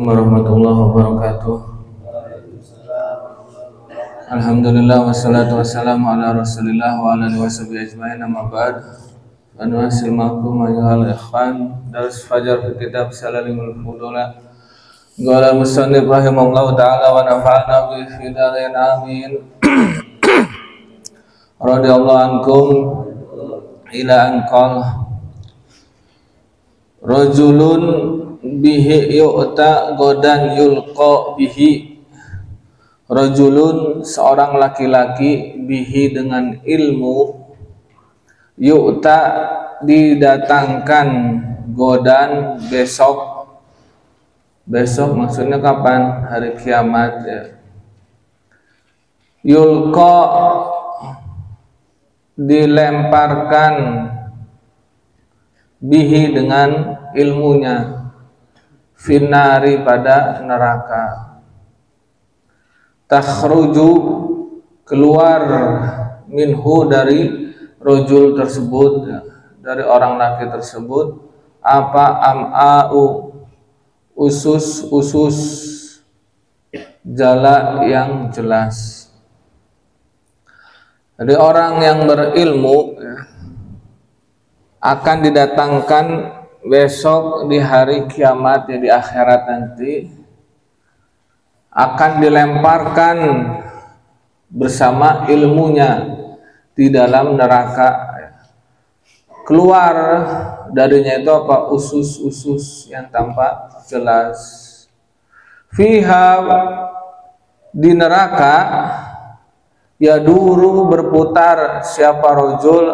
warahmatullahi wabarakatuh. Alhamdulillah wassalatu wassalamu ala rasulillah wa ala alihi washabihi ajma'in, amma ba'd. Anwasil ma'kum ayyuhal ikhwan, dars fajar fi kitab Salalimul Fudula. Qala musannif rahimahullahu ta'ala wa nafa'ana bi fidarin amin. Radiyallahu ankum ila anqal rajulun bihi yu'ta godan yulqa bihi. Rajulun seorang laki-laki, bihi dengan ilmu, yu'ta didatangkan, godan besok. Besok maksudnya kapan? Hari kiamat ya. Yulqa dilemparkan, bihi dengan ilmunya, finari pada neraka. Takhruju keluar, minhu dari rojul tersebut, dari orang laki tersebut, apa? Am'a'u, usus jala yang jelas. Jadi orang yang berilmu akan didatangkan besok di hari kiamat, ya, di akhirat nanti akan dilemparkan bersama ilmunya di dalam neraka. Keluar darinya itu apa? Usus-usus yang tampak jelas. Fiha, di neraka, yaduru berputar siapa rojul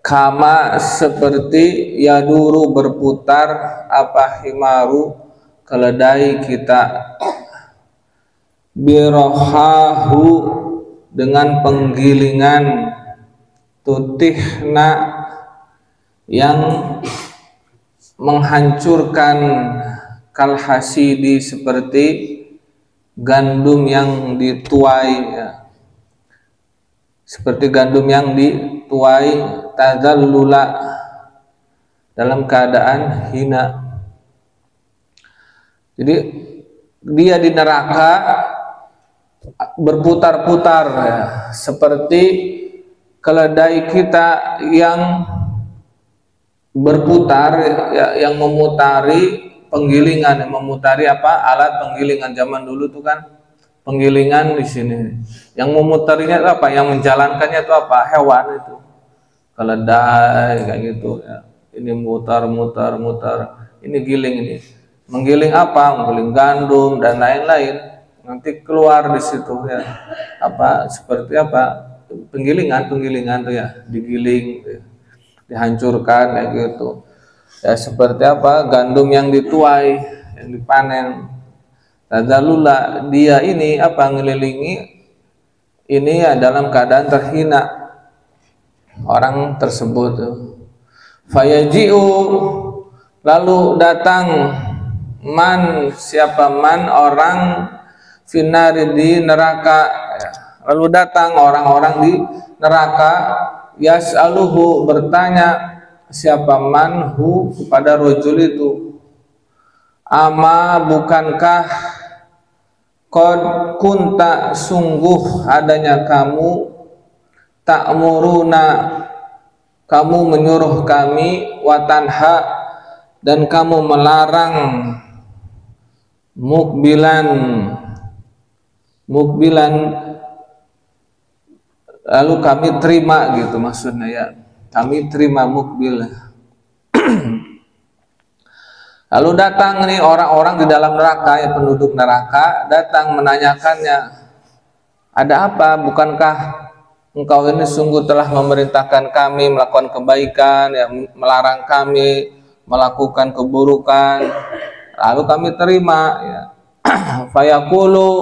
kama seperti yaduru berputar apa himaru keledai kita, birohahu dengan penggilingan, tutihna yang menghancurkan, kalhasidi seperti gandum yang dituai ya. Seperti gandum yang dituai, tadzallula dalam keadaan hina. Jadi dia di neraka berputar-putar ya, seperti keledai kita yang berputar ya, yang memutari penggilingan, yang memutari apa? Alat penggilingan zaman dulu tuh kan penggilingan di sini. Yang memutarinya itu apa? Yang menjalankannya itu apa? Hewan itu. Keledai kayak gitu ya. Ini mutar. Ini giling ini. Menggiling apa? Menggiling gandum dan lain-lain. Nanti keluar di situ ya. Apa? Seperti apa? Penggilingan tuh ya, digiling, ya. Dihancurkan kayak gitu. Ya seperti apa? Gandum yang dituai, yang dipanen. Tadzallula, dia ini apa? Ngelilingi ini ya dalam keadaan terhina orang tersebut. Fayaji'u, lalu datang man, siapa man? Orang finari di neraka ya. Lalu datang orang-orang di neraka, yas'aluhu bertanya siapa man hu kepada rojul itu, ama bukankah qad kunta sungguh adanya kamu, ta'muruna kamu menyuruh kami, watanha dan kamu melarang, mukbilan lalu kami terima gitu maksudnya ya, kami terima mukbil. Lalu datang nih orang-orang di dalam neraka, ya penduduk neraka datang menanyakannya, ada apa? Bukankah engkau ini sungguh telah memerintahkan kami melakukan kebaikan, ya, melarang kami melakukan keburukan? Lalu kami terima ya. Fayaqulu,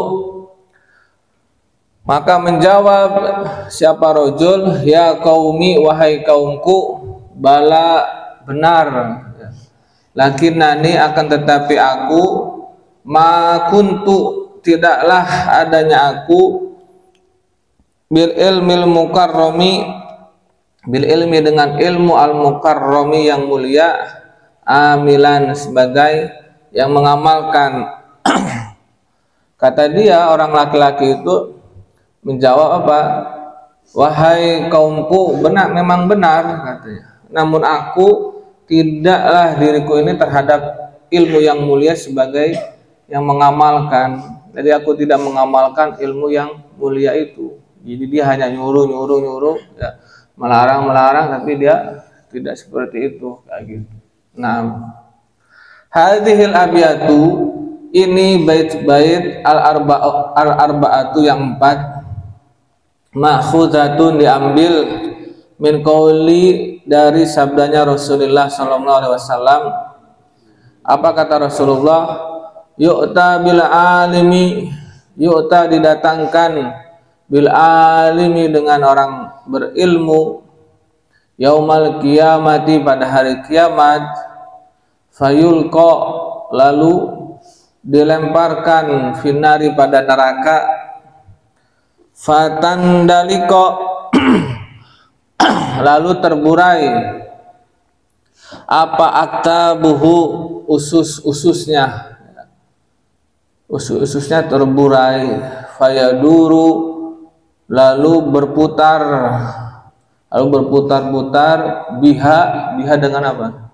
maka menjawab siapa rojul, ya qaumi, wahai kaumku, bala benar, lakinnani akan tetapi aku, ma kuntu tidaklah adanya aku, bil ilmil mukarrami, bil ilmi dengan ilmu al mukarrami yang mulia, amilan, sebagai yang mengamalkan. Kata dia, orang laki-laki itu menjawab apa? Wahai kaumku, benar, memang benar katanya. Namun aku tidaklah diriku ini terhadap ilmu yang mulia sebagai yang mengamalkan. Jadi aku tidak mengamalkan ilmu yang mulia itu. Jadi dia hanya nyuruh ya, melarang, tapi dia tidak seperti itu kayak gitu. Nah, hadhil abiyatu, ini bait-bait al-arba'atu yang 4, ma'khuzatun, diambil min qauli, dari sabdanya Rasulullah sallallahu alaihi wasallam. Apa kata Rasulullah? Yu'ta bil alimi, yu'ta didatangkan, bil alimi dengan orang berilmu, yaumal qiyamati pada hari kiamat, fayulqa, lalu dilemparkan, finari pada neraka, fatandaliko, lalu terburai apa aktabuhu, ususnya terburai, fayaduru, lalu berputar-putar, biha dengan apa?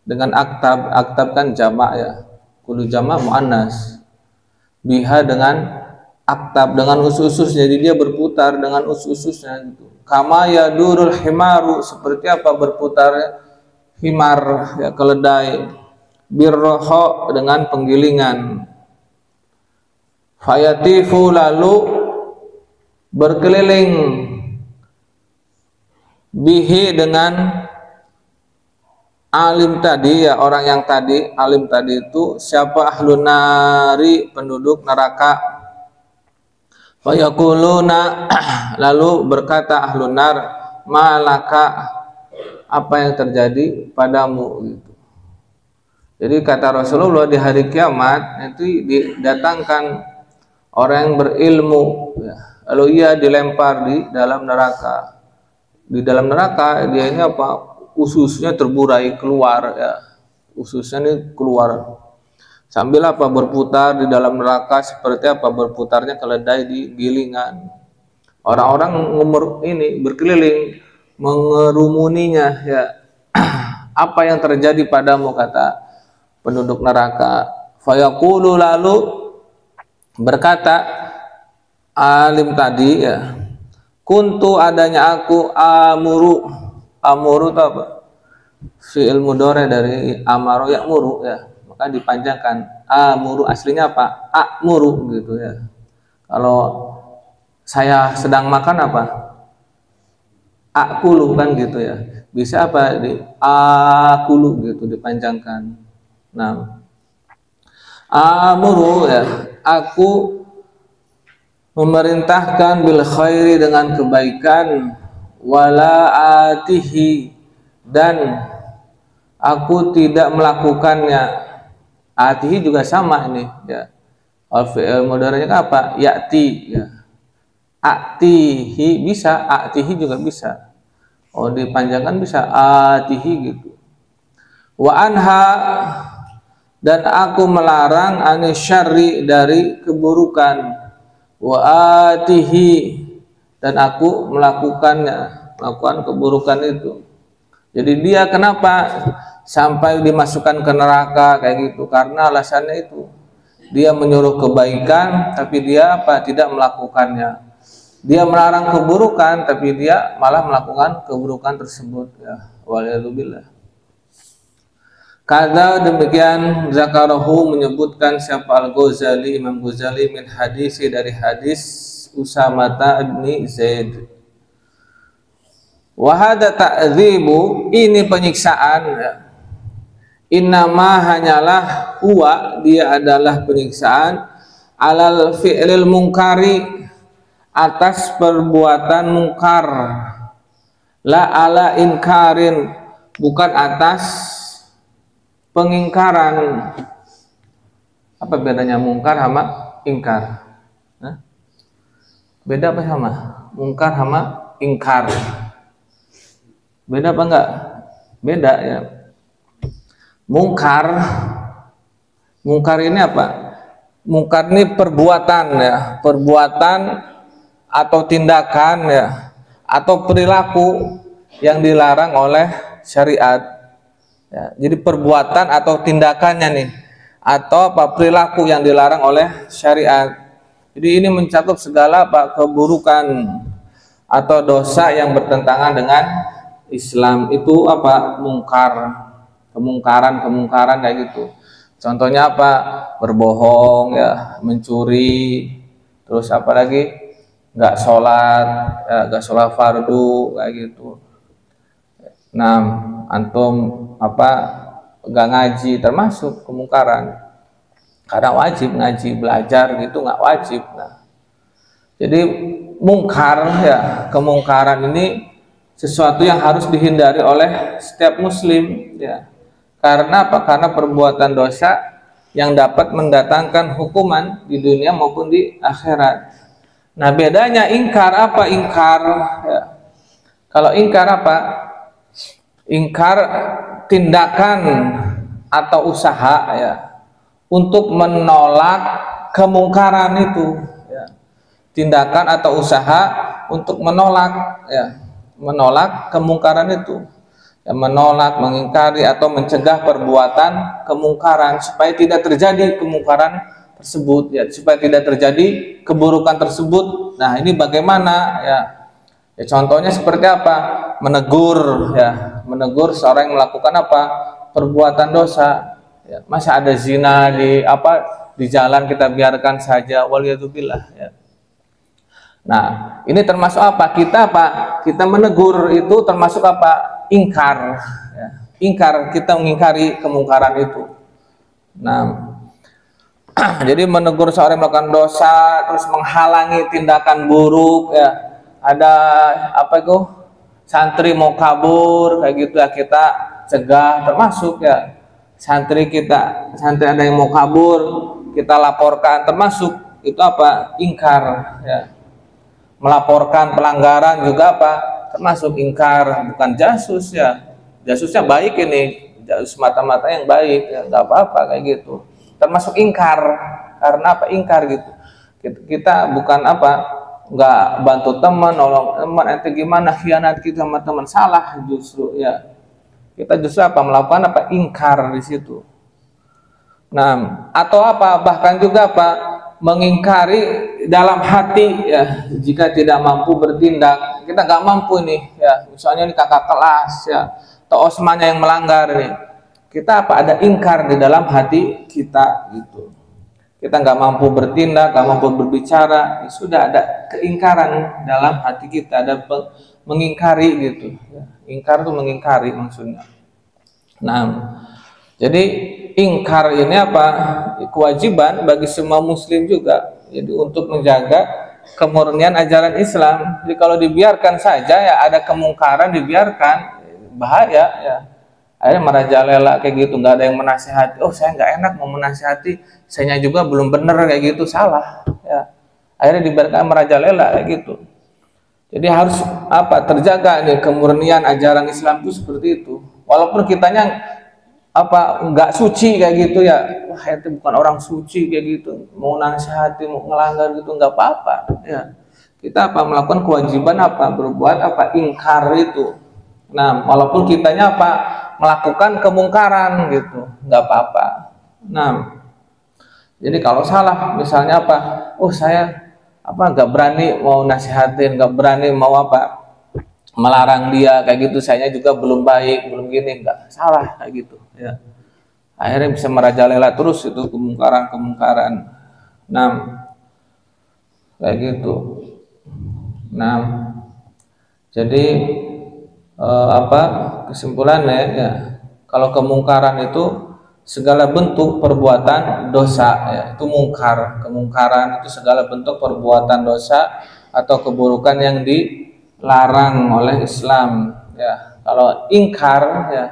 Dengan aktab kan jamak ya, kudu jamak muannas, biha dengan aktab, dengan usus-ususnya. Jadi dia berputar dengan usus-ususnya gitu. Kama yadurul himaru, seperti apa berputar himar ya, keledai, birroho, dengan penggilingan, fayatifu, lalu berkeliling, bihi dengan alim tadi ya, orang yang tadi, alim tadi itu siapa? Ahlun nari, penduduk neraka. Fayaquluna, lalu berkata ahlun nar, malaka, apa yang terjadi padamu gitu. Jadi kata Rasulullah, di hari kiamat itu didatangkan orang yang berilmu ya, lalu ia dilempar di dalam neraka. Di dalam neraka dia ini apa? Ususnya terburai keluar ya, ususnya ini keluar, sambil apa? Berputar di dalam neraka, seperti apa? Berputarnya keledai di gilingan. Orang-orang ini berkeliling mengerumuninya ya. Apa yang terjadi padamu, kata penduduk neraka. Fayaqulu, lalu berkata alim tadi ya, kuntu, adanya aku, amuru itu apa? Fi'il mudhari dari amaro ya'muru ya, maka dipanjangkan amuru, aslinya apa? A'muru gitu ya. Kalau saya sedang makan apa? Akulu kan gitu ya. Bisa apa? Di akulu gitu, dipanjangkan. Nah, amuru ya, aku memerintahkan bil khairi, dengan kebaikan, wala atihi, dan aku tidak melakukannya. Atihi juga sama ini ya. Al-fi'il mudhari'nya apa? Ya'ti ya. Atihi bisa, atihi juga bisa. Oh, dipanjangkan bisa atihi gitu. Wa anha, dan aku melarang, anisyarri, dari keburukan. Wa atihi, dan aku melakukan keburukan itu. Jadi dia kenapa sampai dimasukkan ke neraka kayak gitu? Karena alasannya itu, dia menyuruh kebaikan tapi dia apa? Tidak melakukannya. Dia melarang keburukan tapi dia malah melakukan keburukan tersebut ya. Waliyadzubillah. Kada demikian zakarahu, menyebutkan siapa? Al-Ghazali, Imam Ghazali, min hadisi, dari hadis Usamata bin Zaid. Wahada ta'dzibu, ini penyiksaan ya. Innama, hanyalah, huwa, dia adalah penyiksaan, alal fi'lil mungkari, atas perbuatan mungkar, la ala inkarin, bukan atas pengingkaran. Apa bedanya mungkar sama ingkar? Hah? Beda apa sama? Mungkar sama ingkar. Beda apa enggak? Beda ya. Mungkar, mungkar ini apa? Mungkar ini perbuatan ya, perbuatan atau tindakan ya, atau perilaku yang dilarang oleh syariat. Ya, jadi perbuatan atau tindakannya nih, atau apa perilaku yang dilarang oleh syariat. Jadi ini mencakup segala apa keburukan atau dosa yang bertentangan dengan Islam. Itu apa? Mungkar, kemungkaran kayak gitu. Contohnya apa? Berbohong ya, mencuri, terus apa lagi? Nggak sholat, ya, nggak sholat fardu kayak gitu. Nah, antum apa? Nggak ngaji termasuk kemungkaran. Karena wajib ngaji, belajar gitu nggak wajib. Nah, jadi mungkar ya, kemungkaran ini sesuatu yang harus dihindari oleh setiap muslim ya. Karena apa? Karena perbuatan dosa yang dapat mendatangkan hukuman di dunia maupun di akhirat. Nah, bedanya ingkar apa? Ingkar ya. Kalau ingkar apa? Ingkar tindakan atau usaha ya untuk menolak kemungkaran itu ya. Tindakan atau usaha untuk menolak ya, menolak kemungkaran itu ya, menolak, mengingkari atau mencegah perbuatan kemungkaran supaya tidak terjadi kemungkaran tersebut ya, supaya tidak terjadi keburukan tersebut. Nah, ini bagaimana ya? Ya contohnya seperti apa? Menegur ya, menegur seorang yang melakukan apa? Perbuatan dosa. Ya, masa ada zina di apa di jalan kita biarkan saja, waliyadzubillah ya. Nah, ini termasuk apa? Kita apa? Kita menegur itu termasuk apa? Ingkar ya. Ingkar, kita mengingkari kemungkaran itu. Nah, jadi menegur seorang yang melakukan dosa, terus menghalangi tindakan buruk ya. Ada apa itu? Santri mau kabur kayak gitu ya, kita cegah, termasuk ya. Santri ada yang mau kabur, kita laporkan, termasuk itu apa? Ingkar ya. Melaporkan pelanggaran juga apa? Termasuk ingkar, bukan jasus ya. Jasusnya baik ini, jasus mata-mata yang baik ya, nggak apa-apa kayak gitu. Termasuk ingkar, karena apa? Ingkar gitu. Kita bukan apa? Nggak bantu teman, nolong teman, ente gimana khianat kita sama teman, salah justru ya. Kita justru apa? Melakukan apa? Ingkar di situ. Nah, atau apa? Bahkan juga apa? Mengingkari dalam hati ya. Jika tidak mampu bertindak, kita nggak mampu nih ya. Misalnya ini kakak kelas ya, atau osmannya yang melanggar nih. Kita apa? Ada ingkar di dalam hati kita gitu. Kita nggak mampu bertindak, nggak mampu berbicara, ya sudah ada keingkaran dalam hati kita, ada mengingkari gitu. Ingkar itu mengingkari maksudnya. Nah, jadi ingkar ini apa? Kewajiban bagi semua muslim juga. Jadi untuk menjaga kemurnian ajaran Islam. Jadi kalau dibiarkan saja ya ada kemungkaran dibiarkan, bahaya ya. Akhirnya merajalela kayak gitu, nggak ada yang menasihati. Oh, saya nggak enak mau menasihati, saya juga belum bener kayak gitu, salah ya. Akhirnya dibiarkan merajalela kayak gitu. Jadi harus apa? Terjaga nih kemurnian ajaran Islam itu seperti itu. Walaupun kitanya apa nggak suci kayak gitu ya, wah itu bukan orang suci kayak gitu, mau nasihati, mau ngelanggar gitu nggak apa-apa ya. Kita apa? Melakukan kewajiban apa? Berbuat apa? Ingkar itu. Nah, walaupun kitanya apa? Melakukan kemungkaran gitu, nggak apa-apa. Nah, jadi kalau salah misalnya apa? Oh, saya apa nggak berani mau nasihatin, nggak berani mau apa melarang dia kayak gitu, saya juga belum baik, belum gini, nggak salah kayak gitu ya. Akhirnya bisa merajalela terus itu kemungkaran. Nah, kayak gitu. Nah, jadi apa kesimpulannya ya, kalau kemungkaran itu segala bentuk perbuatan dosa ya, itu mungkar. Kemungkaran itu segala bentuk perbuatan dosa atau keburukan yang dilarang oleh Islam ya. Kalau ingkar ya,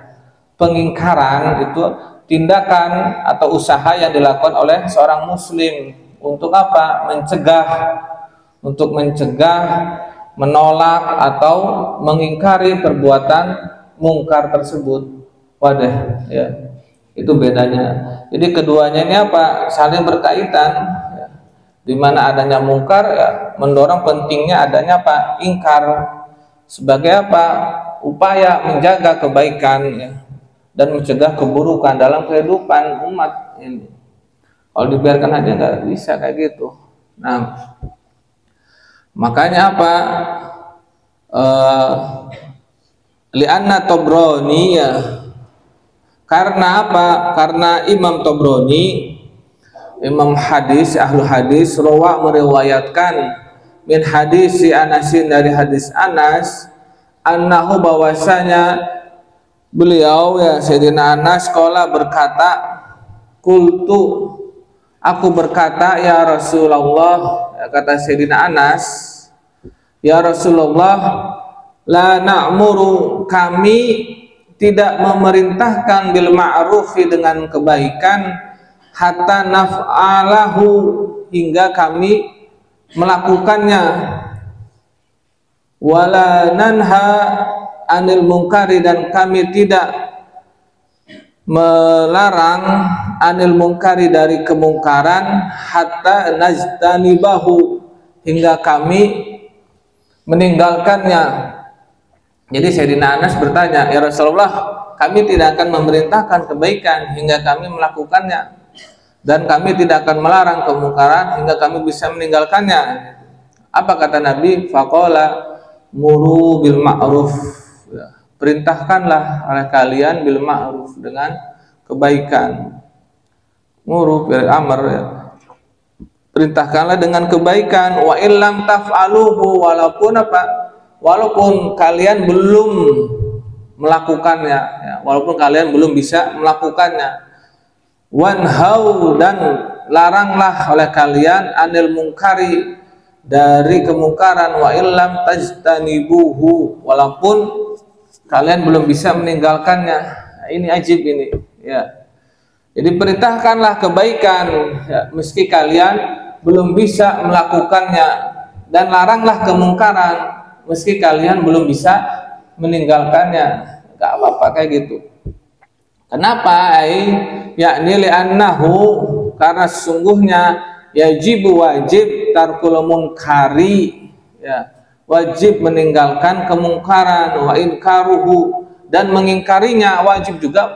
pengingkaran itu tindakan atau usaha yang dilakukan oleh seorang muslim untuk apa? Untuk mencegah, menolak atau mengingkari perbuatan mungkar tersebut. Wadah ya. Itu bedanya. Jadi keduanya ini apa? Saling berkaitan. Ya. Di mana adanya mungkar ya, mendorong pentingnya adanya apa? Ingkar. Sebagai apa? Upaya menjaga kebaikan ya, dan mencegah keburukan dalam kehidupan umat ini. Kalau dibiarkan aja nggak bisa kayak gitu. Nah, makanya apa? Li'anna Tobroni ya. Karena apa? Karena Imam Tobroni, Imam hadis, ahlu hadis, meriwayatkan min hadis si Anasin, dari hadis Anas, annahu bahwasanya beliau ya Sayyidina Anas sekolah berkata, kultu, aku berkata ya Rasulullah, ya, kata Sayyidina Anas, ya Rasulullah, la na'muru, kami tidak memerintahkan bil ma'rufi dengan kebaikan, hatta naf'alahu, hingga kami melakukannya, wala nanha anil munkari, dan kami tidak melarang anil munkari, dari kemungkaran, hatta najtanibahu, hingga kami meninggalkannya. Jadi Sayyidina Anas bertanya, ya Rasulullah, kami tidak akan memerintahkan kebaikan hingga kami melakukannya, dan kami tidak akan melarang kemungkaran hingga kami bisa meninggalkannya. Apa kata Nabi? Faqala muru bil ma'ruf, ya, perintahkanlah oleh kalian bil ma'ruf, dengan kebaikan. Muru bil amr, ya, perintahkanlah dengan kebaikan. Wa illam taf'aluhu, walaupun apa? Walaupun kalian belum melakukannya, ya, walaupun kalian belum bisa melakukannya. Wanhau, dan laranglah oleh kalian anil munkari, dari kemungkaran. Wa illam tajtanibuhu, walaupun kalian belum bisa meninggalkannya. Nah, ini ajib ini, ya. Jadi perintahkanlah kebaikan, ya, meski kalian belum bisa melakukannya, dan laranglah kemungkaran meski kalian belum bisa meninggalkannya. Gak apa-apa kayak gitu. Kenapa? Yakni li'annahu, karena sesungguhnya yajibu, wajib, tarkul munkari, ya, wajib meninggalkan kemungkaran, wa inkaruhu, dan mengingkarinya, wajib juga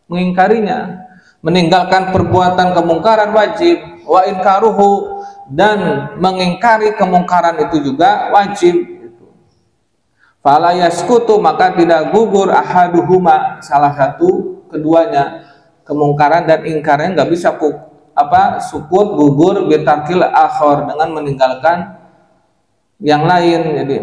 mengingkarinya. Meninggalkan perbuatan kemungkaran wajib, wa inkaruhu, dan mengingkari kemungkaran itu juga wajib. Fala yaskutu, maka tidak gugur ahaduhuma, salah satu keduanya, kemungkaran dan ingkarnya nggak bisa sukut, gugur, bitarkil akhor, dengan meninggalkan yang lain. Jadi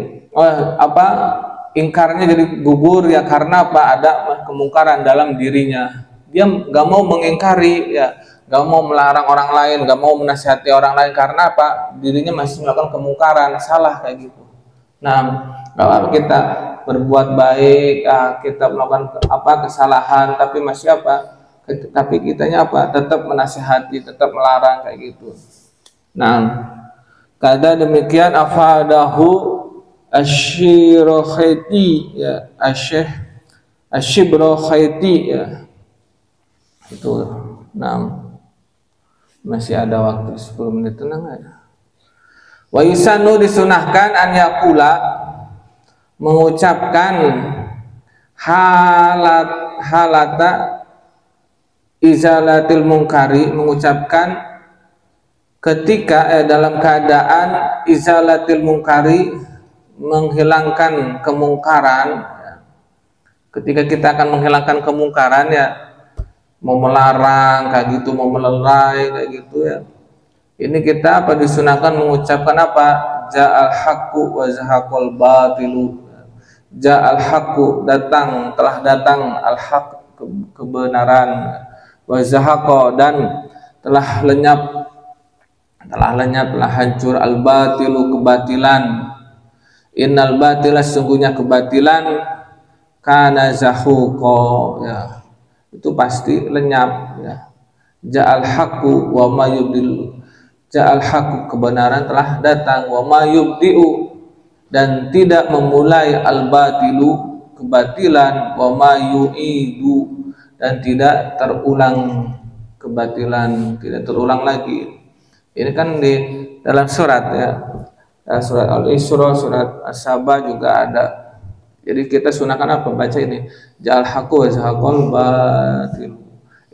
ingkarnya jadi gugur ya karena apa? Ada kemungkaran dalam dirinya. Dia nggak mau mengingkari, ya, nggak mau melarang orang lain, nggak mau menasihati orang lain, karena apa? Dirinya masih melakukan kemungkaran, salah kayak gitu. Nah, kalau kita berbuat baik, kita melakukan kesalahan, tapi masih tapi kitanya tetap menasihati, tetap melarang kayak gitu. Nah, kada demikian afadahu asy-Shirokhaiti, ya, asy-Shibrakhaiti, ya. Itu. Nah, masih ada waktu 10 menit, tenang aja. Wa yusanu, disunahkan, an yaqula, mengucapkan halata izalatil munkari, mengucapkan ketika dalam keadaan izalatil munkari, menghilangkan kemungkaran. Ketika kita akan menghilangkan kemungkaran, ya, mau melarang kayak gitu, mau melerai kayak gitu, ya, ini kita disunahkan mengucapkan ja'al haqqu wa zahaqal batilu. Ja'al haqqu, telah datang al-haq, kebenaran, wa zahaqa, dan telah lenyap, telah hancur, al-batilu, kebatilan. Innal batila, sesungguhnya kebatilan, kana zahuqa, ya, itu pasti lenyap, ya. Ja'al haqqu wa ma yubdil, ja'al haqqu, kebenaran telah datang, wa ma yubdi'u, dan tidak memulai al-batilu, kebatilan, wa ma yu'idu, dan tidak terulang kebatilan, tidak terulang lagi. Ini kan di dalam surat ya, surat Al-Isra, surat As-Saba juga ada. Jadi kita sunahkan apa baca ini, ja'al haqqu wa zahaqal batil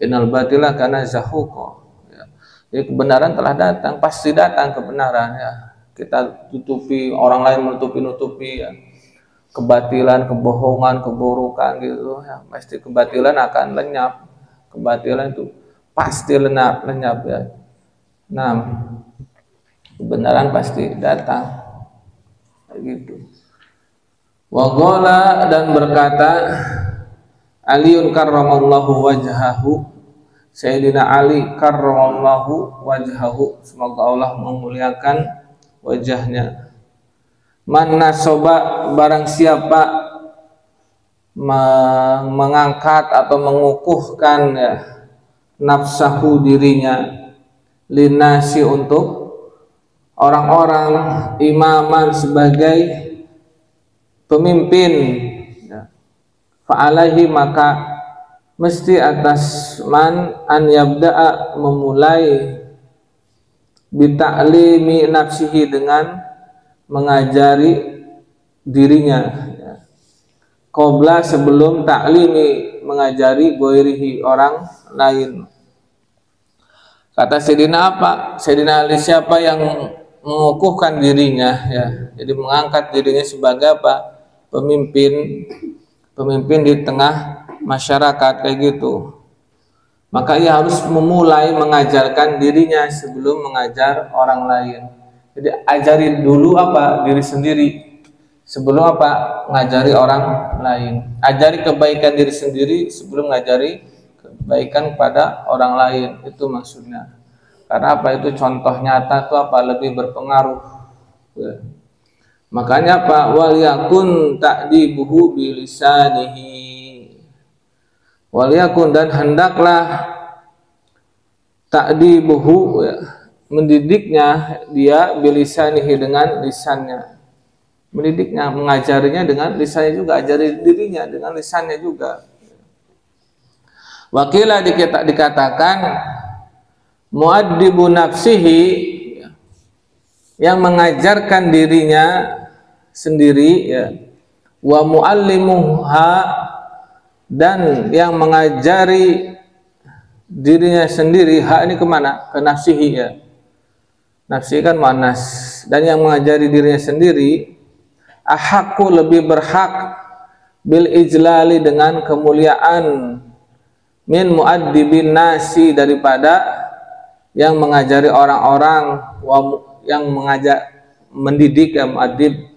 innal batila kana zahuqa ya. Jadi kebenaran telah datang, pasti datang kebenaran ya. Kita tutupi, orang lain menutupi ya, kebatilan, kebohongan, keburukan gitu ya, pasti kebatilan akan lenyap. Kebatilan itu pasti lenyap ya. Nah, kebenaran pasti datang gitu. Wa qala, dan berkata Aliun karramallahu wajhahu, Sayyidina Ali karramallahu wajhahu, semoga Allah memuliakan wajahnya. Man nasoba, barang siapa mengangkat atau mengukuhkan ya, nafsahu dirinya, linasi untuk orang-orang, imaman sebagai pemimpin ya. Fa'alaihi, maka mesti atas man an yabda'a, memulai bita'limi nafsihi, dengan mengajari dirinya ya. Qabla, sebelum ta'limi, mengajari goirihi, orang lain. Kata Sayyidina apa? Sayyidina Ali, siapa yang mengukuhkan dirinya ya, jadi mengangkat dirinya sebagai apa? Pemimpin di tengah masyarakat kayak gitu, maka ia harus memulai mengajarkan dirinya sebelum mengajar orang lain. Jadi ajari dulu apa? Diri sendiri sebelum apa? Ngajari orang lain. Ajari kebaikan diri sendiri sebelum ngajari kebaikan kepada orang lain, itu maksudnya. Karena apa? Itu contoh nyata itu apa? Lebih berpengaruh ya. Makanya apa? Wal yakun ta'dibuhu bilisanihi, wal yakun, dan hendaklah ta'dibuhu ya, mendidiknya dia bilisanihi, dengan lisannya. Mendidiknya, mengajarinya dengan lisannya juga, ajari dirinya dengan lisannya juga. Wakilah dikatakan muaddibu nafsihi, yang mengajarkan dirinya sendiri ya, wa muallimuha, dan yang mengajari dirinya sendiri. Ha ini kemana? Ke nafsihi ya, nafsi kan muannas, dan yang mengajari dirinya sendiri ahaqqu, lebih berhak, bil ijlali, dengan kemuliaan, min muaddibin nasi, daripada yang mengajari orang-orang, yang mendidik ya, muaddib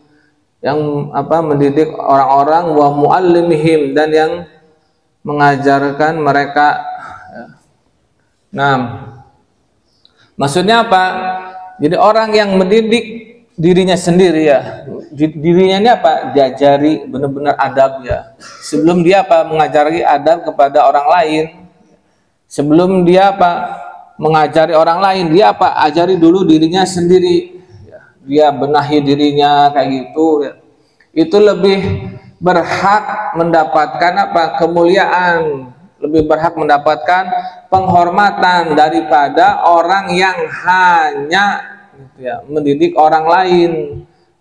yang apa? Mendidik orang-orang, wa muallimihim, dan yang mengajarkan mereka. Nah, maksudnya apa? Jadi orang yang mendidik dirinya sendiri ya, dirinya ini apa? Diajari benar-benar adab ya. Sebelum dia apa? Mengajari adab kepada orang lain. Sebelum dia apa? Mengajari orang lain, dia apa? Ajari dulu dirinya sendiri. Dia benahi dirinya kayak gitu ya. Itu lebih berhak mendapatkan apa? Kemuliaan, lebih berhak mendapatkan penghormatan daripada orang yang hanya gitu ya, mendidik orang lain,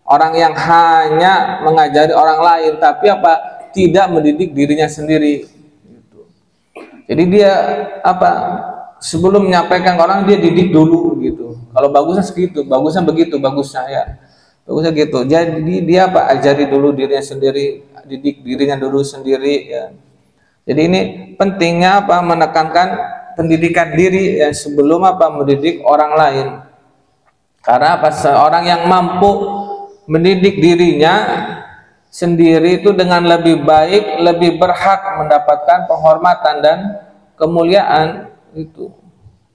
orang yang hanya mengajari orang lain, tapi apa? Tidak mendidik dirinya sendiri gitu. Jadi dia apa? Sebelum menyampaikan ke orang, dia didik dulu gitu. Kalau bagusnya segitu, bagusnya begitu, bagusnya ya, bagusnya gitu. Jadi dia apa? Ajari dulu dirinya sendiri, didik dirinya dulu sendiri ya. Jadi ini pentingnya apa? Menekankan pendidikan diri ya, sebelum apa? Mendidik orang lain. Karena apa? Seorang yang mampu mendidik dirinya sendiri itu dengan lebih baik, lebih berhak mendapatkan penghormatan dan kemuliaan itu,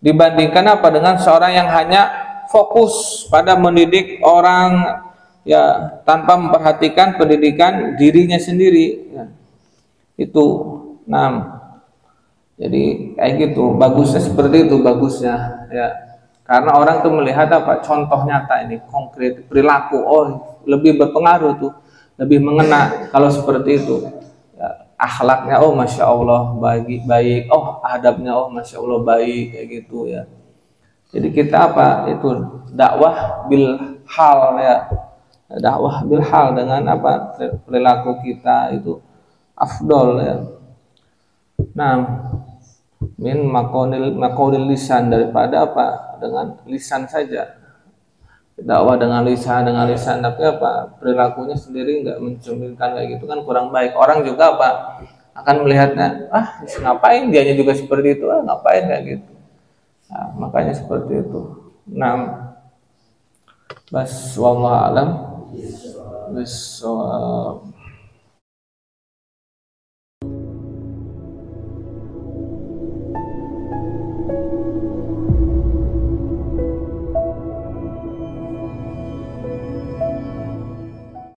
dibandingkan apa? Dengan seorang yang hanya fokus pada mendidik orang ya, tanpa memperhatikan pendidikan dirinya sendiri ya. Itu. Nah, jadi kayak gitu, bagusnya seperti itu, bagusnya ya. Karena orang tuh melihat apa? Contoh nyata ini, konkret, perilaku. Oh, lebih berpengaruh tuh, lebih mengena kalau seperti itu ya. akhlaknya oh masya Allah baik baik, oh adabnya oh masya Allah baik kayak gitu ya. Jadi kita apa itu dakwah bil hal ya, dakwah bil hal dengan apa perilaku kita itu afdol ya. Nah, min makonil lisan, daripada apa dengan lisan saja, dakwah dengan lisan tapi apa perilakunya sendiri nggak mencerminkan kayak gitu kan kurang baik. Orang juga apa akan melihatnya, ah ngapain dianya juga seperti itu, ah ngapain kayak gitu. Nah, makanya seperti itu. Nah, bas wallahu alam bis